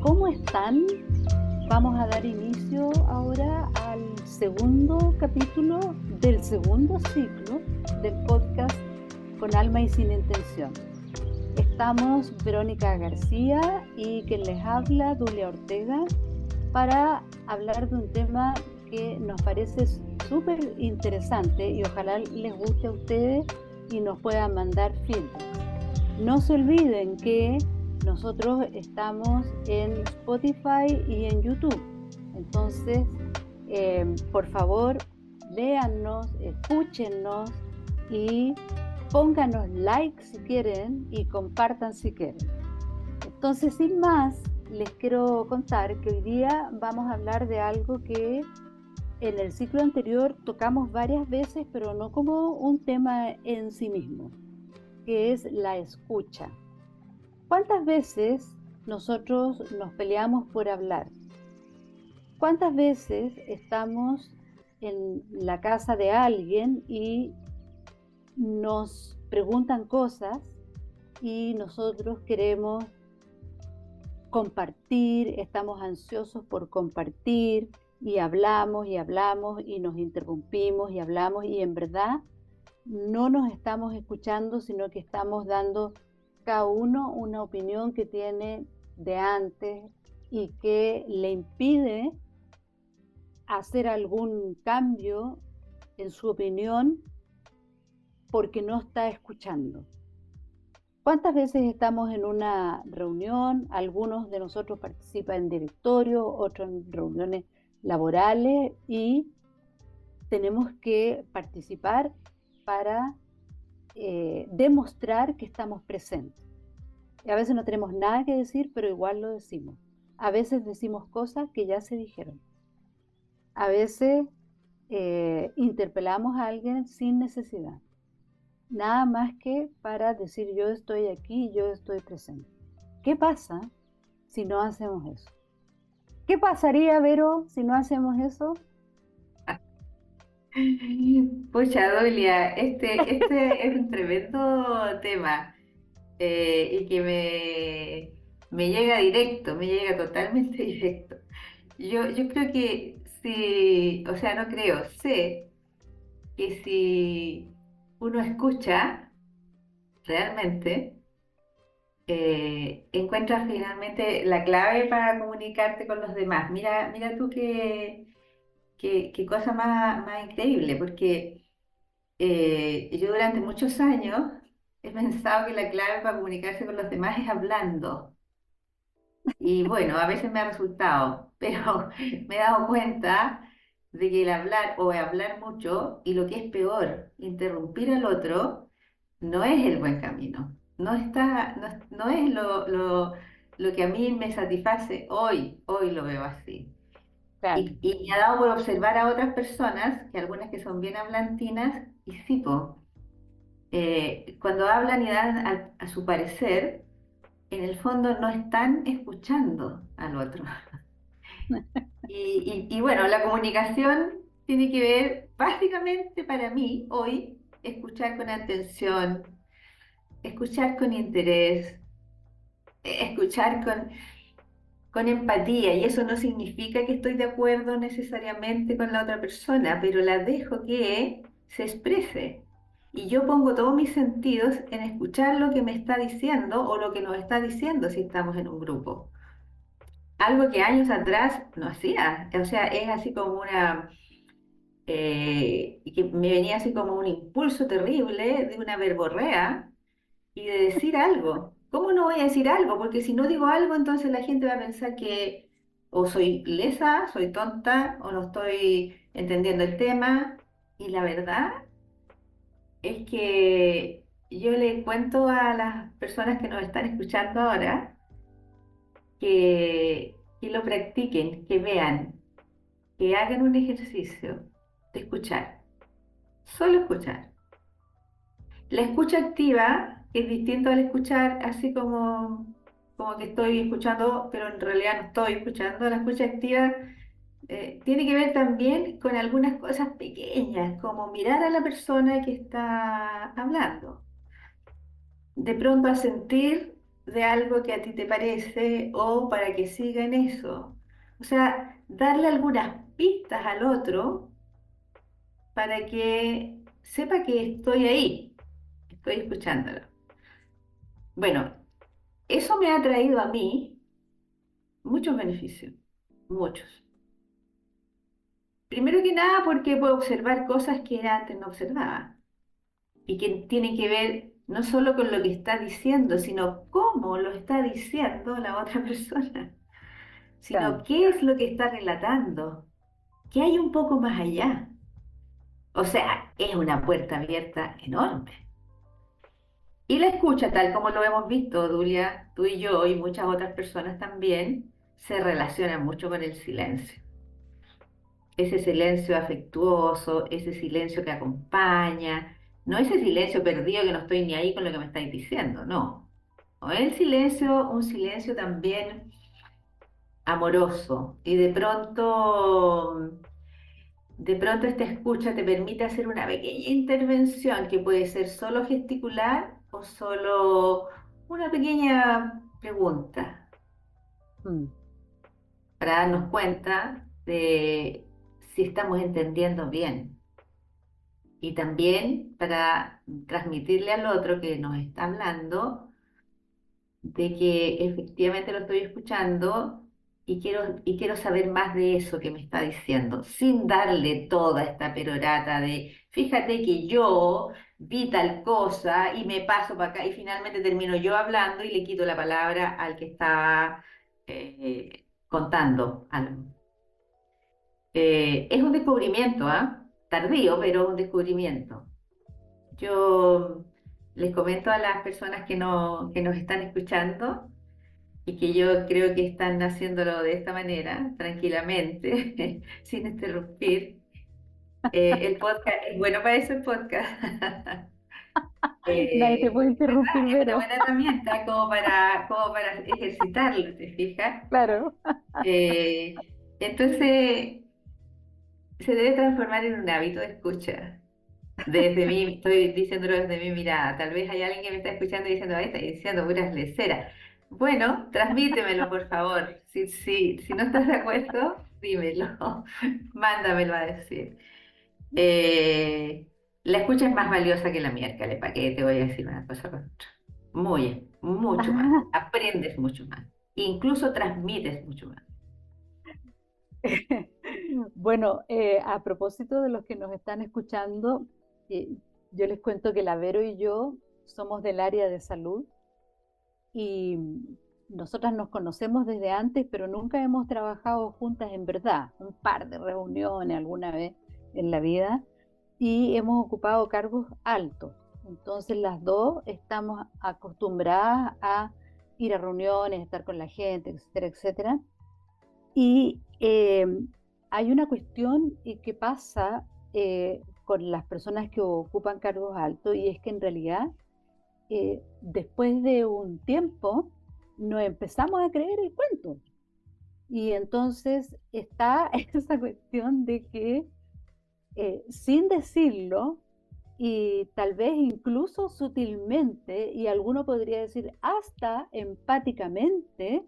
¿Cómo están? Vamos a dar inicio ahora al segundo capítulo del segundo ciclo del podcast Con Alma y Sin Intención. Estamos Verónica García y quien les habla, Dulia Ortega, para hablar de un tema que nos parece súper interesante y ojalá les guste a ustedes y nos puedan mandar feedback. No se olviden que nosotros estamos en Spotify y en YouTube. Entonces, por favor, véannos, escúchennos y pónganos like si quieren y compartan si quieren. Entonces, sin más, les quiero contar que hoy día vamos a hablar de algo que en el ciclo anterior tocamos varias veces, pero no como un tema en sí mismo, que es la escucha. ¿Cuántas veces nosotros nos peleamos por hablar? ¿Cuántas veces estamos en la casa de alguien y nos preguntan cosas y nosotros queremos compartir, estamos ansiosos por compartir y hablamos y hablamos y nos interrumpimos y hablamos y en verdad no nos estamos escuchando, sino que estamos dando cada uno una opinión que tiene de antes y que le impide hacer algún cambio en su opinión porque no está escuchando. ¿Cuántas veces estamos en una reunión? Algunos de nosotros participan en directorio, otros en reuniones laborales y tenemos que participar para demostrar que estamos presentes. Y a veces no tenemos nada que decir, pero igual lo decimos. A veces decimos cosas que ya se dijeron. A veces interpelamos a alguien sin necesidad. Nada más que para decir yo estoy aquí, yo estoy presente. ¿Qué pasa si no hacemos eso? ¿Qué pasaría, Vero, si no hacemos eso? Pucha, Dolia, este es un tremendo tema y que me llega directo, me llega totalmente directo. Yo creo que si, o sea, no creo, sé que si uno escucha realmente, encuentras finalmente la clave para comunicarte con los demás. Mira tú qué cosa más increíble, porque... yo durante muchos años he pensado que la clave para comunicarse con los demás es hablando. Y bueno, a veces me ha resultado, pero me he dado cuenta de que el hablar o hablar mucho y lo que es peor, interrumpir al otro, no es el buen camino. No es lo que a mí me satisface hoy lo veo así. Claro. Y me ha dado por observar a otras personas, que algunas que son bien hablantinas, y sí, po, cuando hablan y dan a su parecer, en el fondo no están escuchando al otro. Y bueno, la comunicación tiene que ver básicamente para mí hoy, escuchar con atención, escuchar con interés, escuchar con empatía. Y eso no significa que estoy de acuerdo necesariamente con la otra persona, pero la dejo que se exprese. Y yo pongo todos mis sentidos en escuchar lo que me está diciendo o lo que nos está diciendo si estamos en un grupo. Algo que años atrás no hacía. O sea, es así como que me venía así como un impulso terrible de una verborrea y de decir algo. ¿Cómo no voy a decir algo? Porque si no digo algo, entonces la gente va a pensar que o soy lesa, soy tonta, o no estoy entendiendo el tema. Y la verdad es que yo le cuento a las personas que nos están escuchando ahora que lo practiquen, que vean, que hagan un ejercicio de escuchar, solo escuchar. La escucha activa es distinto al escuchar así como que estoy escuchando, pero en realidad no estoy escuchando. La escucha activa tiene que ver también con algunas cosas pequeñas, como mirar a la persona que está hablando. De pronto a sentir de algo que a ti te parece o para que siga en eso. O sea, darle algunas pistas al otro para que sepa que estoy ahí, estoy escuchándolo. Bueno, eso me ha traído a mí muchos beneficios, muchos. Primero que nada porque puedo observar cosas que antes no observaba y que tienen que ver no solo con lo que está diciendo, sino cómo lo está diciendo la otra persona, sino Claro, qué es lo que está relatando, qué hay un poco más allá. O sea, es una puerta abierta enorme. Y la escucha, tal como lo hemos visto, Dulia, tú y yo y muchas otras personas también, se relacionan mucho con el silencio. Ese silencio afectuoso, ese silencio que acompaña, no ese silencio perdido que no estoy ni ahí con lo que me estáis diciendo, no. O el silencio, un silencio también amoroso y de pronto esta escucha te permite hacer una pequeña intervención que puede ser solo gesticular o solo una pequeña pregunta mm, para darnos cuenta de si estamos entendiendo bien y también para transmitirle al otro que nos está hablando de que efectivamente lo estoy escuchando y quiero saber más de eso que me está diciendo, sin darle toda esta perorata de, fíjate que yo vi tal cosa y me paso para acá y finalmente termino yo hablando y le quito la palabra al que estaba contando algo. Es un descubrimiento, ¿ah? Tardío, pero un descubrimiento. Yo les comento a las personas que nos están escuchando y que yo creo que están haciéndolo de esta manera, tranquilamente, sin interrumpir. El podcast, es bueno para eso el podcast. nadie te puede ¿Verdad? interrumpir, Es una Vero. buena herramienta como para ejercitarlo, ¿te fijas? Claro. Entonces, se debe transformar en un hábito de escucha. Desde mí, estoy diciéndolo desde mi mirada. Tal vez hay alguien que me está escuchando y diciendo, ahí está diciendo puras leceras. Bueno, transmítemelo, por favor. Si no estás de acuerdo, dímelo. Mándamelo a decir. La escucha es más valiosa que la miércoles, ¿para qué te voy a decir una cosa con otra? Mucho más. Aprendes mucho más. Incluso transmites mucho más. Bueno, a propósito de los que nos están escuchando, eh, yo les cuento que la Vero y yo somos del área de salud y nosotras nos conocemos desde antes, pero nunca hemos trabajado juntas en verdad, un par de reuniones alguna vez en la vida y hemos ocupado cargos altos. Entonces las dos estamos acostumbradas a ir a reuniones, estar con la gente, etcétera, etcétera. Y hay una cuestión que pasa con las personas que ocupan cargos altos y es que en realidad después de un tiempo nos empezamos a creer el cuento. Y entonces está esa cuestión de que sin decirlo y tal vez incluso sutilmente, y alguno podría decir hasta empáticamente,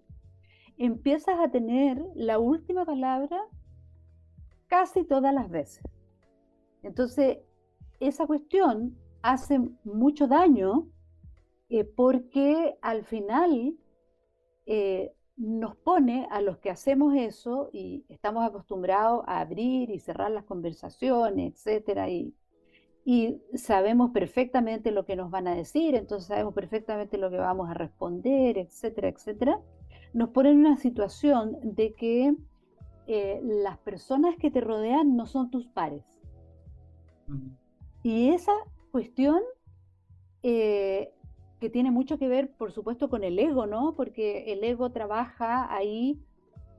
empiezas a tener la última palabra casi todas las veces. Entonces, esa cuestión hace mucho daño porque al final nos pone a los que hacemos eso y estamos acostumbrados a abrir y cerrar las conversaciones, etcétera, y sabemos perfectamente lo que nos van a decir, entonces sabemos perfectamente lo que vamos a responder, etcétera, etcétera. Nos pone en una situación de que las personas que te rodean no son tus pares. Mm. Y esa cuestión eh, que tiene mucho que ver, por supuesto, con el ego, ¿no? Porque el ego trabaja ahí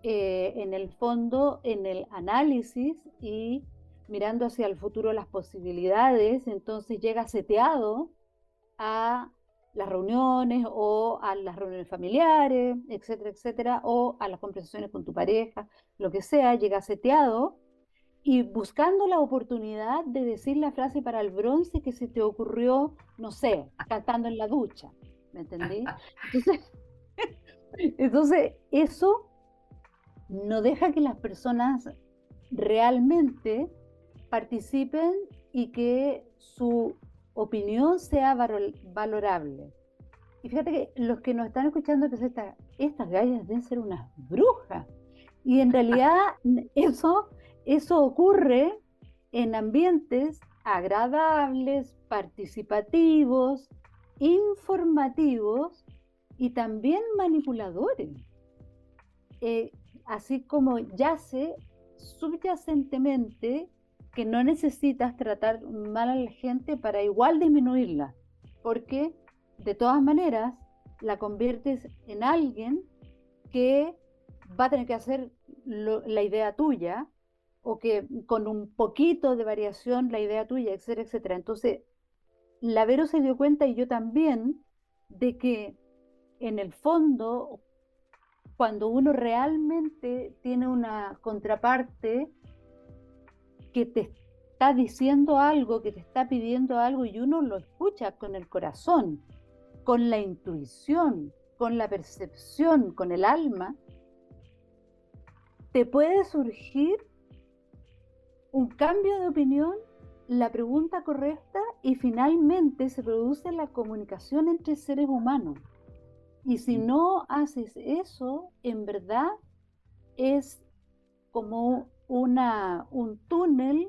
en el fondo, en el análisis y mirando hacia el futuro las posibilidades, entonces llega seteado a las reuniones o a las reuniones familiares, etcétera, etcétera, o a las conversaciones con tu pareja, lo que sea, llega seteado y buscando la oportunidad de decir la frase para el bronce que se te ocurrió, no sé, cantando en la ducha. ¿me entendí? Entonces, entonces eso no deja que las personas realmente participen y que su opinión sea valorable. Y fíjate que los que nos están escuchando, pues estas gallas deben ser unas brujas. Y en realidad eso, eso ocurre en ambientes agradables, participativos, informativos y también manipuladores. Eh, Así como yace subyacentemente que no necesitas tratar mal a la gente para igual disminuirla, porque de todas maneras la conviertes en alguien que va a tener que hacer la idea tuya o que con un poquito de variación la idea tuya, etcétera, etcétera. Entonces, la Vero se dio cuenta y yo también de que en el fondo, cuando uno realmente tiene una contraparte que te está diciendo algo, que te está pidiendo algo y uno lo escucha con el corazón, con la intuición, con la percepción, con el alma, te puede surgir un cambio de opinión, la pregunta correcta y finalmente se produce la comunicación entre seres humanos. Y si no haces eso, en verdad es como un túnel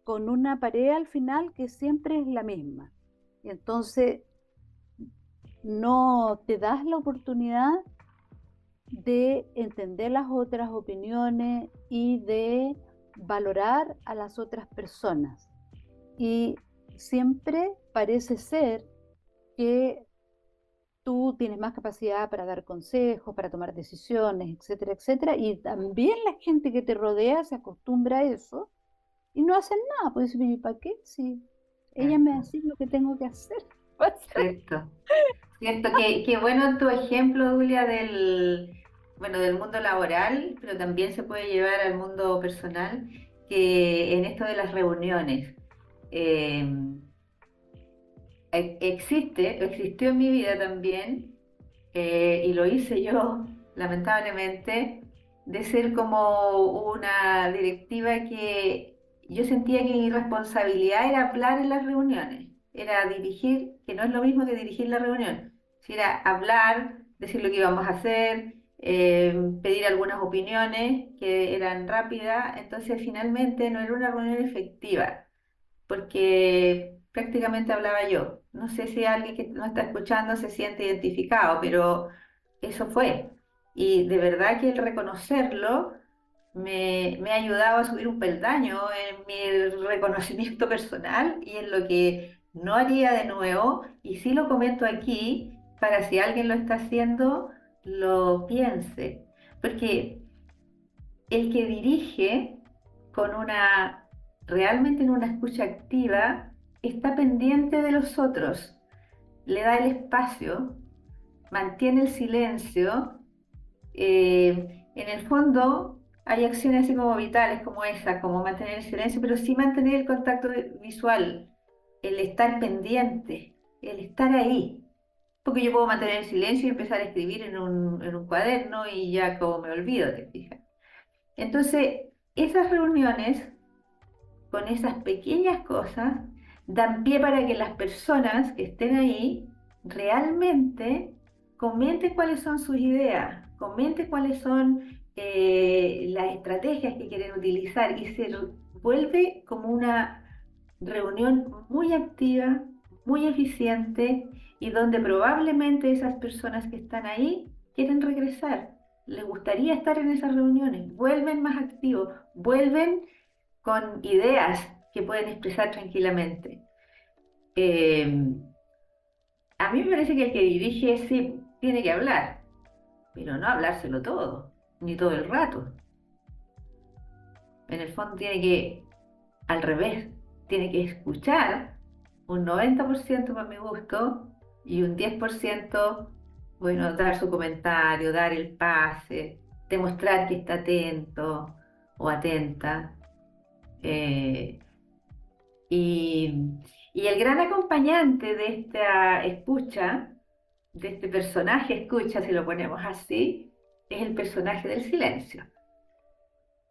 con una pared al final que siempre es la misma. Y entonces no te das la oportunidad de entender las otras opiniones y de valorar a las otras personas. Y siempre parece ser que tú tienes más capacidad para dar consejos, para tomar decisiones, etcétera, etcétera. Y también la gente que te rodea se acostumbra a eso y no hacen nada. Pues decir, ¿para qué? Si ella me Cierto, dice lo que tengo que hacer. cierto. Cierto, que bueno tu ejemplo, Julia, bueno, del mundo laboral, pero también se puede llevar al mundo personal, que en esto de las reuniones. eh, existió en mi vida también, y lo hice yo, lamentablemente, de ser como una directiva que yo sentía que mi responsabilidad era hablar en las reuniones, era dirigir, que no es lo mismo que dirigir la reunión, si era hablar, decir lo que íbamos a hacer, pedir algunas opiniones que eran rápidas, entonces finalmente no era una reunión efectiva porque prácticamente hablaba yo. No sé si alguien que no está escuchando se siente identificado, pero eso fue. Y de verdad que el reconocerlo me ha ayudado a subir un peldaño en mi reconocimiento personal y en lo que no haría de nuevo. Y sí lo comento aquí para si alguien lo está haciendo, lo piense. Porque el que dirige con realmente en una escucha activa, está pendiente de los otros, le da el espacio, mantiene el silencio. En el fondo hay acciones así como vitales como esa, como mantener el silencio, pero sí mantener el contacto visual, el estar pendiente, el estar ahí. Porque yo puedo mantener el silencio y empezar a escribir en un cuaderno y ya como me olvido, te fijas. Entonces, esas reuniones con esas pequeñas cosas dan pie para que las personas que estén ahí realmente comenten cuáles son sus ideas, comenten cuáles son las estrategias que quieren utilizar y se vuelve como una reunión muy activa, muy eficiente y donde probablemente esas personas que están ahí quieren regresar, les gustaría estar en esas reuniones, vuelven más activos, vuelven con ideas que pueden expresar tranquilamente. Eh, a mí me parece que el que dirige sí tiene que hablar, pero no hablárselo todo, ni todo el rato. En el fondo tiene que, al revés, tiene que escuchar un 90% para mi gusto y un 10%, bueno, dar su comentario, dar el pase, demostrar que está atento o atenta. Eh, Y, y el gran acompañante de esta escucha de este personaje escucha, si lo ponemos así, es el personaje del silencio.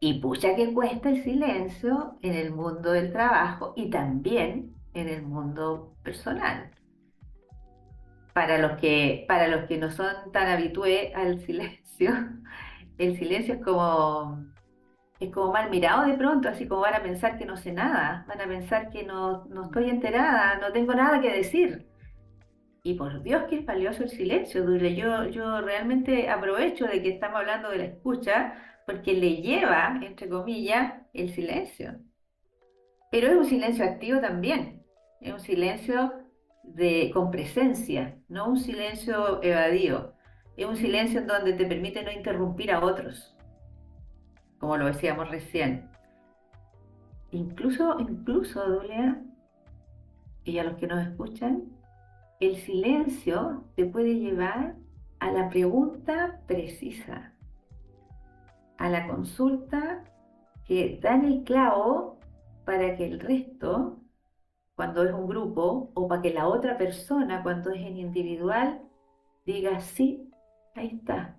Y pucha que cuesta el silencio en el mundo del trabajo y también en el mundo personal. Para los que no son tan habitués al silencio, el silencio es como mal mirado de pronto, así como van a pensar que no sé nada, van a pensar que no estoy enterada, no tengo nada que decir. Y por Dios que es valioso el silencio, Dule. Yo realmente aprovecho de que estamos hablando de la escucha porque le lleva, entre comillas, el silencio. Pero es un silencio activo también, es un silencio con presencia, no un silencio evadido. Es un silencio en donde te permite no interrumpir a otros, como lo decíamos recién. Incluso, Dulea, y a los que nos escuchan, el silencio te puede llevar a la pregunta precisa, a la consulta que da en el clavo para que el resto, cuando es un grupo, o para que la otra persona, cuando es en individual, diga, sí, ahí está,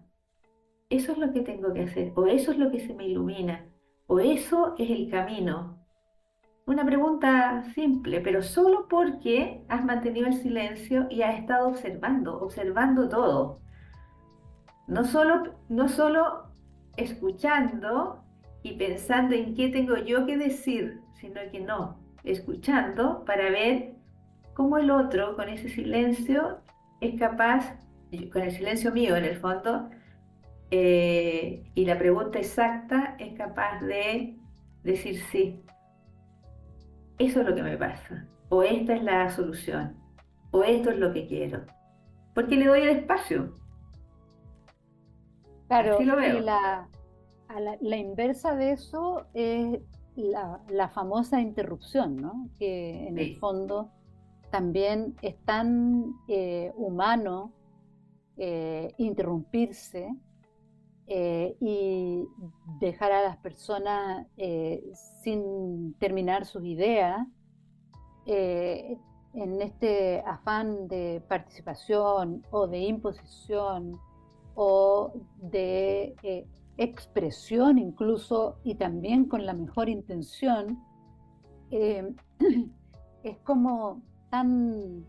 eso es lo que tengo que hacer, o eso es lo que se me ilumina, o eso es el camino. Una pregunta simple, pero solo porque has mantenido el silencio y has estado observando todo. No solo escuchando y pensando en qué tengo yo que decir, sino que no, escuchando para ver cómo el otro con ese silencio es capaz, con el silencio mío en el fondo, y la pregunta exacta es capaz de decir sí, eso es lo que me pasa, o esta es la solución, o esto es lo que quiero, porque le doy el espacio, así Claro, lo y veo. la inversa de eso es la famosa interrupción, ¿no? Que en el Sí. fondo también es tan humano interrumpirse y dejar a las personas sin terminar sus ideas eh, en este afán de participación o de imposición o de expresión incluso y también con la mejor intención, eh, es como tan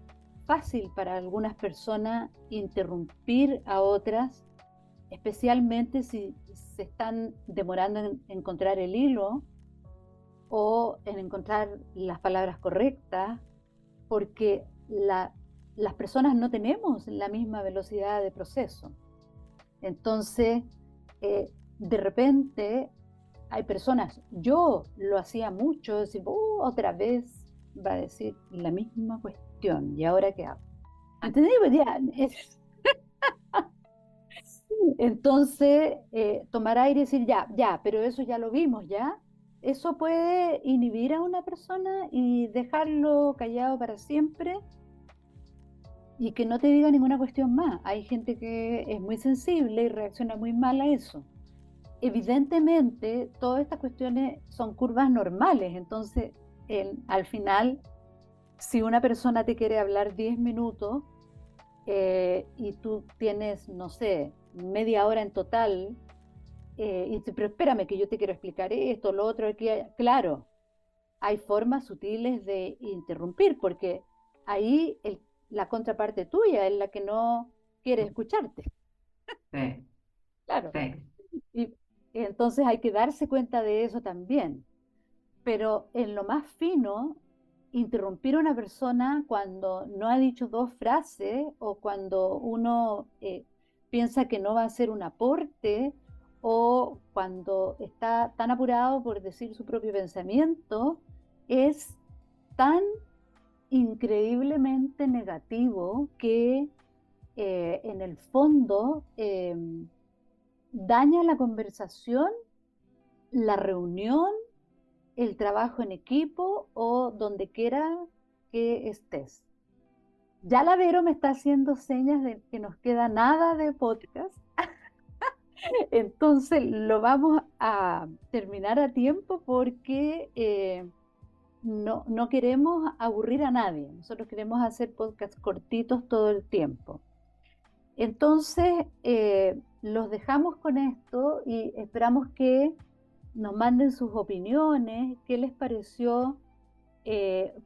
fácil para algunas personas interrumpir a otras, especialmente si se están demorando en encontrar el hilo o en encontrar las palabras correctas, porque las personas no tenemos la misma velocidad de proceso. Entonces, de repente hay personas, yo lo hacía mucho, decir, otra vez va a decir la misma cuestión, ¿y ahora qué hago? ¿Entendés? Pues ya, entonces, tomar aire y decir, ya, ya, pero eso ya lo vimos, ¿ya? Eso puede inhibir a una persona y dejarlo callado para siempre y que no te diga ninguna cuestión más. Hay gente que es muy sensible y reacciona muy mal a eso. Evidentemente, todas estas cuestiones son curvas normales, entonces, al final, si una persona te quiere hablar 10 minutos y tú tienes, no sé, media hora en total, y dices, pero espérame que yo te quiero explicar esto, lo otro, claro, hay formas sutiles de interrumpir, porque ahí la contraparte tuya es la que no quiere escucharte, Sí, claro. sí. Y entonces hay que darse cuenta de eso también. Pero en lo más fino, interrumpir a una persona cuando no ha dicho dos frases o cuando uno piensa que no va a hacer un aporte o cuando está tan apurado por decir su propio pensamiento, es tan increíblemente negativo que en el fondo daña la conversación, la reunión, el trabajo en equipo o donde quiera que estés. Ya la Vero me está haciendo señas de que nos queda nada de podcast, entonces lo vamos a terminar a tiempo porque no queremos aburrir a nadie. Nosotros queremos hacer podcasts cortitos todo el tiempo. Entonces, los dejamos con esto y esperamos que nos manden sus opiniones, qué les pareció,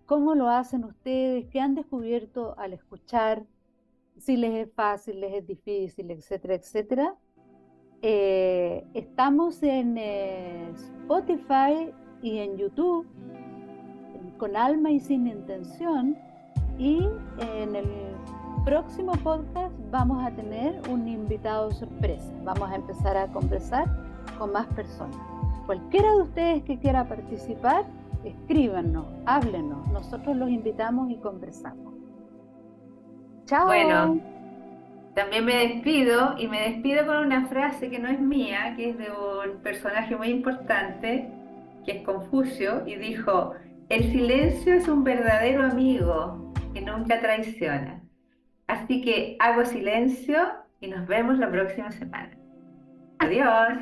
cómo lo hacen ustedes, qué han descubierto al escuchar, si les es fácil, les es difícil, etcétera, etcétera. Estamos en Spotify y en YouTube con alma y sin intención. Y en el próximo podcast vamos a tener un invitado sorpresa. Vamos a empezar a conversar con más personas. Cualquiera de ustedes que quiera participar, escríbanos, háblenos. Nosotros los invitamos y conversamos. Chao. Bueno, también me despido y me despido con una frase que no es mía, que es de un personaje muy importante, que es Confucio, y dijo, el silencio es un verdadero amigo que nunca traiciona. Así que hago silencio y nos vemos la próxima semana. Adiós.